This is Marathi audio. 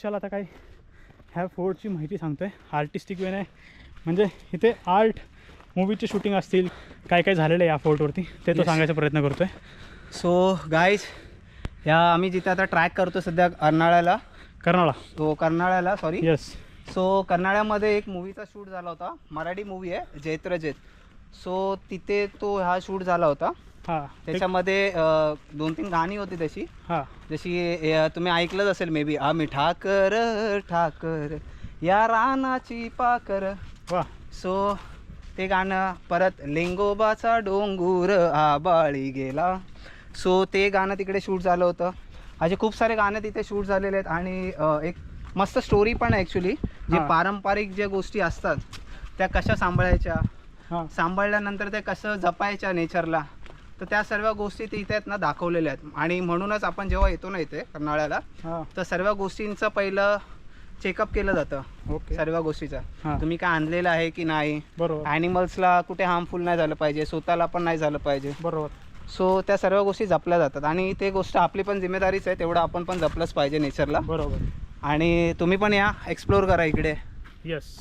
चला आता काय ह्या फोर्टची माहिती सांगतो आहे. आर्टिस्टिक वेने म्हणजे इथे आर्ट मूवीचे शूटिंग असतील काय काय झालेलं आहे या फोर्टवरती ते तो सांगायचा प्रयत्न करतो आहे. सो गाईज ह्या आम्ही जिथे आता ट्रॅक करतो सध्या कर्नाळ्याला सॉरी. येस. सो कर्नाळ्यामध्ये एक मूवीचा शूट झाला होता. मराठी मूवी आहे जैत्रजेत. सो तिथे तो हा शूट झाला होता. हां. त्याच्यामध्ये 2-3 गाणी होती तशी. हां. जशी तुम्ही ऐकलंच असेल मे बी. आम्ही ठाकर ठाकर या रानाची पाकर. वा. सो ते गाणं, परत लिंगोबाचा डोंगूर आबाळी गेला. सो ते गाणं तिकडे शूट झालं होतं. असे खूप सारे गाणे तिथे शूट झालेले आहेत आणि एक मस्त स्टोरी पण आहे ॲक्च्युली. जे पारंपरिक ज्या गोष्टी असतात त्या कशा सांभाळायच्या, सांभाळल्यानंतर ते कसं जपायच्या नेचरला, तर त्या सर्व गोष्टी तिथे आहेत ना दाखवलेल्या आहेत. आणि म्हणूनच आपण जेव्हा येतो ना इथे कर्नाळ्याला तर सर्व गोष्टींचं पहिलं चेकअप केलं जातं. ओके. सर्व गोष्टीचा तुम्ही काय आणलेलं आहे की नाही, बरोबर. ॲनिमल्सला कुठे हार्मफुल नाही झालं पाहिजे, स्वतःला पण नाही झालं पाहिजे. बरोबर. सो त्या सर्व गोष्टी जपल्या जातात आणि ते गोष्ट आपली पण जिम्मेदारीच आहे. तेवढं आपण पण जपलंच पाहिजे नेचरला. बरोबर. आणि तुम्ही पण या, एक्सप्लोर करा इकडे. येस.